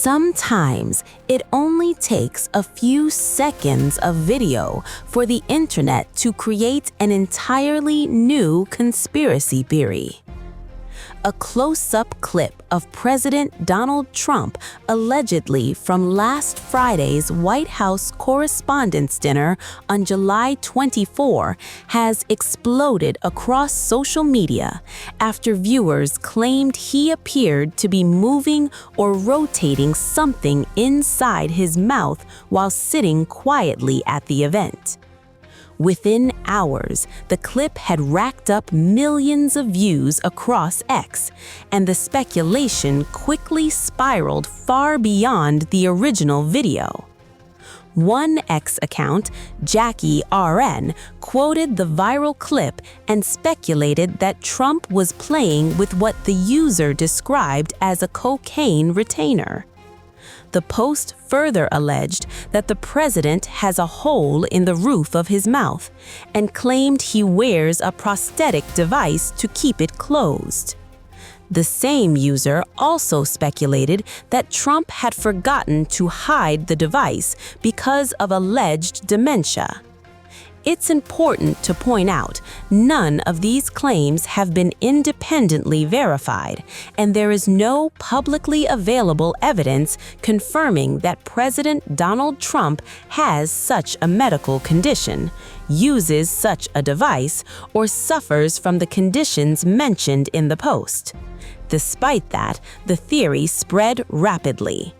Sometimes it only takes a few seconds of video for the internet to create an entirely new conspiracy theory. A close-up clip of President Donald Trump, allegedly from last Friday's White House Correspondents' Dinner on July 24, has exploded across social media after viewers claimed he appeared to be moving or rotating something inside his mouth while sitting quietly at the event. Within hours, the clip had racked up millions of views across X, and the speculation quickly spiraled far beyond the original video. One X account, Jackie RN, quoted the viral clip and speculated that Trump was playing with what the user described as a cocaine retainer. The post further alleged that the president has a hole in the roof of his mouth and claimed he wears a prosthetic device to keep it closed. The same user also speculated that Trump had forgotten to hide the device because of alleged dementia. It's important to point out, none of these claims have been independently verified, and there is no publicly available evidence confirming that President Donald Trump has such a medical condition, uses such a device, or suffers from the conditions mentioned in the post. Despite that, the theory spread rapidly.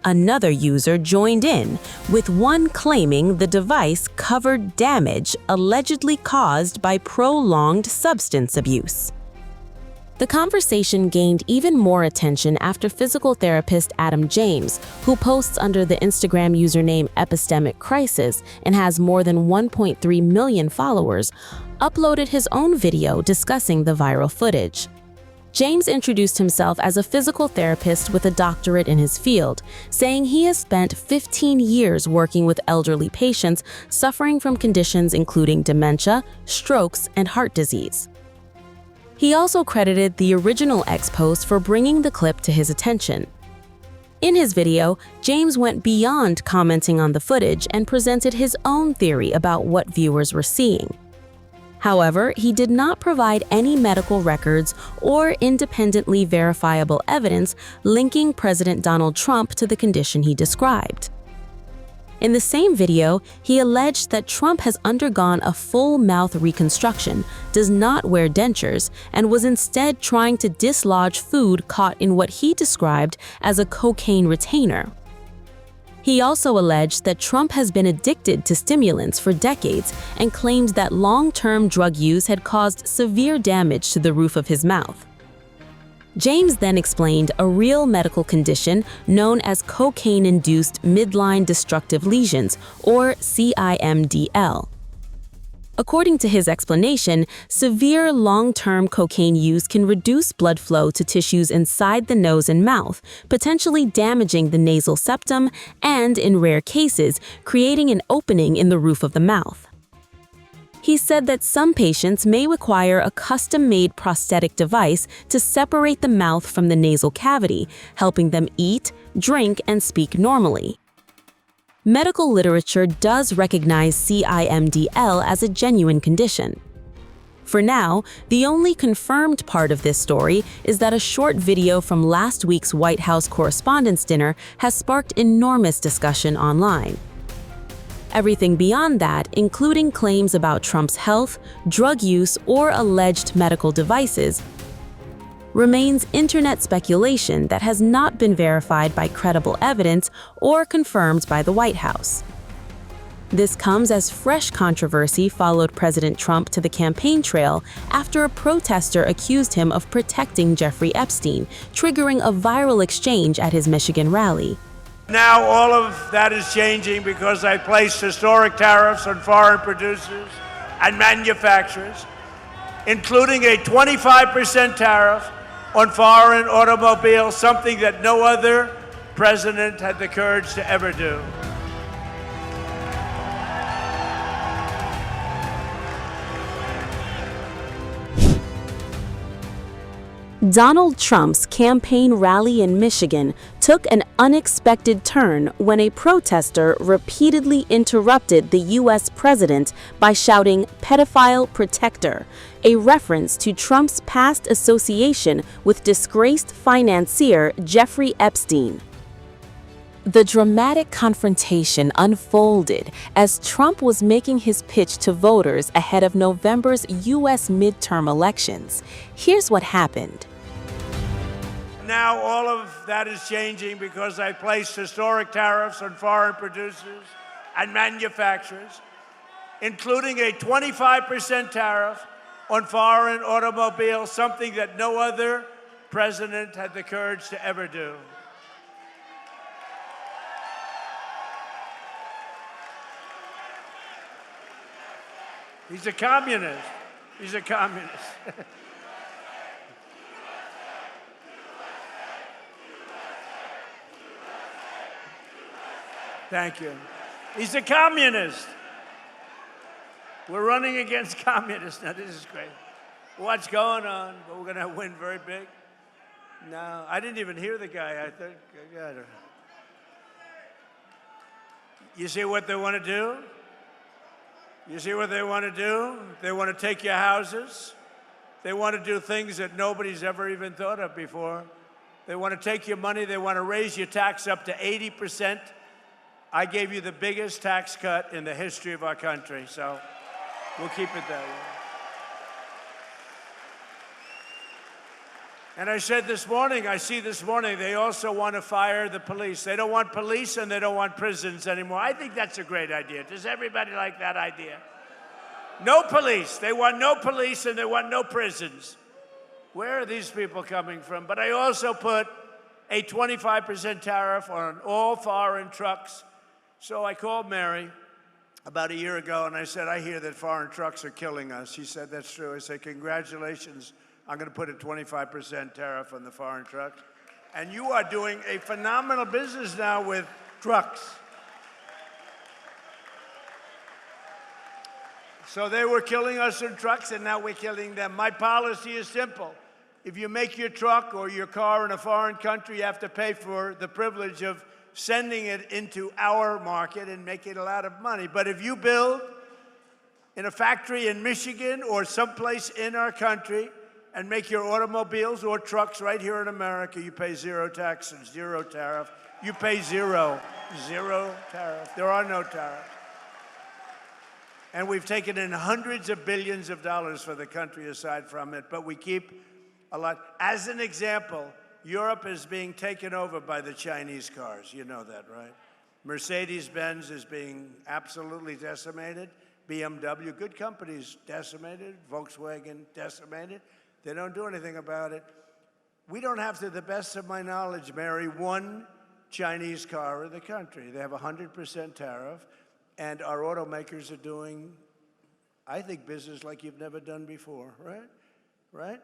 Another user joined in, with one claiming the device covered damage allegedly caused by prolonged substance abuse. The conversation gained even more attention after physical therapist Adam James, who posts under the Instagram username Epistemic Crisis and has more than 1.3 million followers, uploaded his own video discussing the viral footage. James introduced himself as a physical therapist with a doctorate in his field, saying he has spent 15 years working with elderly patients suffering from conditions including dementia, strokes, and heart disease. He also credited the original X post for bringing the clip to his attention. In his video, James went beyond commenting on the footage and presented his own theory about what viewers were seeing. However, he did not provide any medical records or independently verifiable evidence linking President Donald Trump to the condition he described. In the same video, he alleged that Trump has undergone a full mouth reconstruction, does not wear dentures, and was instead trying to dislodge food caught in what he described as a cocaine retainer. He also alleged that Trump has been addicted to stimulants for decades and claimed that long-term drug use had caused severe damage to the roof of his mouth. James then explained a real medical condition known as cocaine-induced midline destructive lesions, or CIMDL. According to his explanation, severe long-term cocaine use can reduce blood flow to tissues inside the nose and mouth, potentially damaging the nasal septum and, in rare cases, creating an opening in the roof of the mouth. He said that some patients may require a custom-made prosthetic device to separate the mouth from the nasal cavity, helping them eat, drink, and speak normally. Medical literature does recognize CIMDL as a genuine condition. For now, the only confirmed part of this story is that a short video from last week's White House Correspondents' Dinner has sparked enormous discussion online. Everything beyond that, including claims about Trump's health, drug use, or alleged medical devices, remains internet speculation that has not been verified by credible evidence or confirmed by the White House. This comes as fresh controversy followed President Trump to the campaign trail after a protester accused him of protecting Jeffrey Epstein, triggering a viral exchange at his Michigan rally. Now all of that is changing because I placed historic tariffs on foreign producers and manufacturers, including a 25% tariff on foreign automobiles, something that no other president had the courage to ever do. Donald Trump's campaign rally in Michigan took an unexpected turn when a protester repeatedly interrupted the U.S. president by shouting "pedophile protector," a reference to Trump's past association with disgraced financier Jeffrey Epstein. The dramatic confrontation unfolded as Trump was making his pitch to voters ahead of November's U.S. midterm elections. Here's what happened. Now all of that is changing because I placed historic tariffs on foreign producers and manufacturers, including a 25% tariff on foreign automobiles, something that no other president had the courage to ever do. He's a communist. He's a communist. Thank you. He's a communist. We're running against communists. Now, this is great. What's going on? But we're going to win very big. No, I didn't even hear the guy. I think. You see what they want to do? You see what they want to do? They want to take your houses. They want to do things that nobody's ever even thought of before. They want to take your money. They want to raise your tax up to 80%. I gave you the biggest tax cut in the history of our country, so we'll keep it that way. And I said this morning, they also want to fire the police. They don't want police and they don't want prisons anymore. I think that's a great idea. Does everybody like that idea? No police. They want no police and they want no prisons. Where are these people coming from? But I also put a 25% tariff on all foreign trucks. So I called Mary about a year ago and I said, I hear that foreign trucks are killing us. She said, that's true. I said, congratulations. I'm going to put a 25% tariff on the foreign trucks. And you are doing a phenomenal business now with trucks. So they were killing us in trucks, and now we're killing them. My policy is simple. If you make your truck or your car in a foreign country, you have to pay for the privilege of sending it into our market and making a lot of money. But if you build in a factory in Michigan or someplace in our country, and make your automobiles or trucks right here in America, you pay zero tax and zero tariff. You pay zero tariff. There are no tariffs. And we've taken in hundreds of billions of dollars for the country aside from it, but we keep a lot. As an example, Europe is being taken over by the Chinese cars. You know that, right? Mercedes-Benz is being absolutely decimated. BMW, good companies, decimated. Volkswagen, decimated. They don't do anything about it. We don't have, to the best of my knowledge, Mary, one Chinese car in the country. They have a 100% tariff, and our automakers are doing, I think, business like you've never done before, right? Right?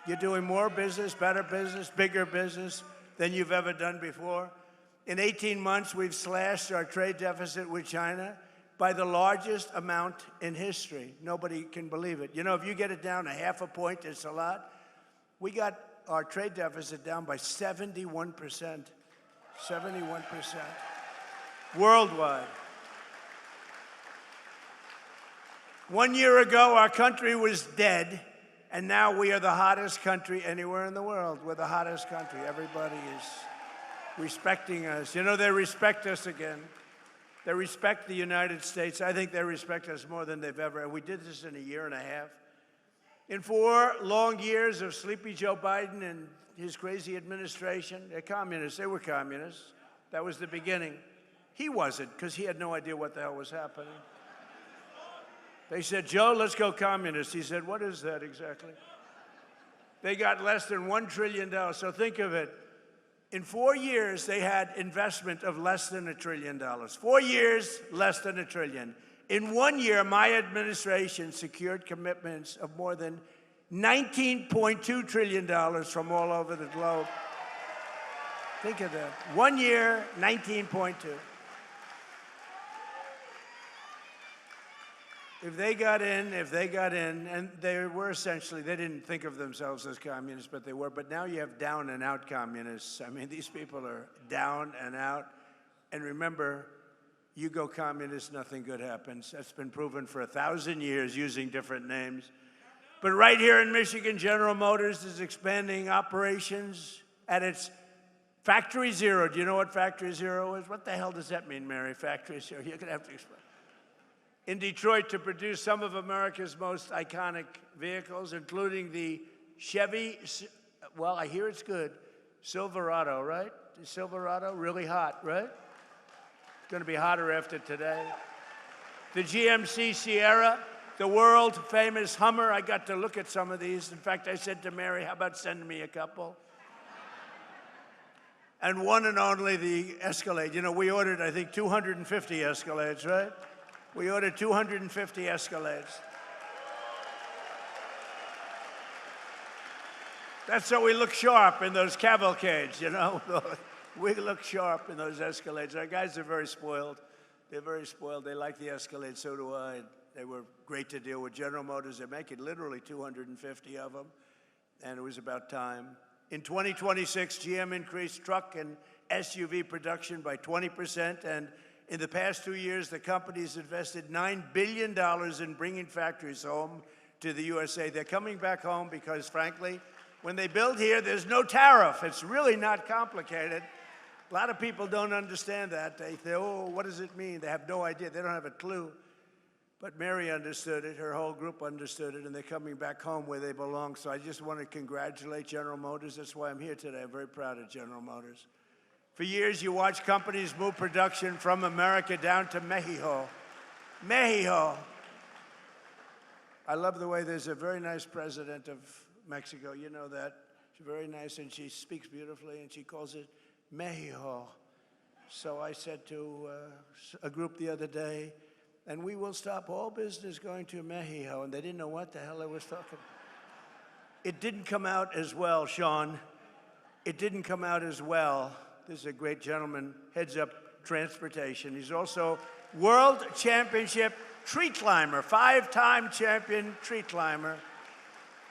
You're doing more business, better business, bigger business than you've ever done before. In 18 months, we've slashed our trade deficit with China by the largest amount in history. Nobody can believe it. You know, if you get it down a half a point, it's a lot. We got our trade deficit down by 71%. 71%. Worldwide. 1 year ago, our country was dead, and now we are the hottest country anywhere in the world. We're the hottest country. Everybody is respecting us. You know, they respect us again. They respect the United States. I think they respect us more than they've ever. And we did this in a year and a half. In 4 long years of sleepy Joe Biden and his crazy administration, they're communists. They were communists. That was the beginning. He wasn't, because he had no idea what the hell was happening. They said, Joe, let's go communist. He said, what is that exactly? They got less than $1 trillion. So think of it. In 4 years, they had investment of less than $1 trillion. 4 years, less than $1 trillion. In 1 year, my administration secured commitments of more than $19.2 trillion from all over the globe. Think of that. 1 year, 19.2. If they got in, and they were essentially, they didn't think of themselves as communists, but they were. But now you have down and out communists. I mean, these people are down and out. And remember, you go communist, nothing good happens. That's been proven for 1,000 years using different names. But right here in Michigan, General Motors is expanding operations at its Factory Zero. Do you know what Factory Zero is? What the hell does that mean, Mary? Factory Zero? You're going to have to explain. In Detroit to produce some of America's most iconic vehicles, including the Chevy, well, I hear it's good, Silverado, right? The Silverado, really hot, right? It's going to be hotter after today. The GMC Sierra, the world-famous Hummer. I got to look at some of these. In fact, I said to Mary, how about sending me a couple? And one and only the Escalade. You know, we ordered, I think, 250 Escalades, right? We ordered 250 Escalades. That's so we look sharp in those cavalcades, you know? We look sharp in those Escalades. Our guys are very spoiled. They're very spoiled. They like the Escalade, so do I. They were great to deal with. General Motors, they're making literally 250 of them, and it was about time. In 2026, GM increased truck and SUV production by 20%, and in the past 2 years, the company's invested $9 billion in bringing factories home to the USA. They're coming back home because, frankly, when they build here, there's no tariff. It's really not complicated. A lot of people don't understand that. They say, oh, what does it mean? They have no idea. They don't have a clue. But Mary understood it. Her whole group understood it, and they're coming back home where they belong. So I just want to congratulate General Motors. That's why I'm here today. I'm very proud of General Motors. For years, you watch companies move production from America down to Mexico. Mexico. I love the way there's a very nice president of Mexico. You know that. She's very nice, and she speaks beautifully, and she calls it Mexico. So I said to a group the other day, and we will stop all business going to Mexico, and they didn't know what the hell I was talking about. It didn't come out as well, Sean. It didn't come out as well. This is a great gentleman, heads up transportation. He's also world championship tree climber, 5-time champion tree climber.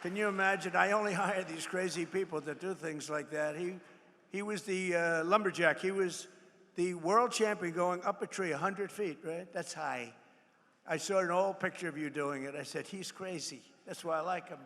Can you imagine? I only hire these crazy people that do things like that. He was the lumberjack. He was the world champion going up a tree 100 feet, right? That's high. I saw an old picture of you doing it. I said, he's crazy. That's why I like him.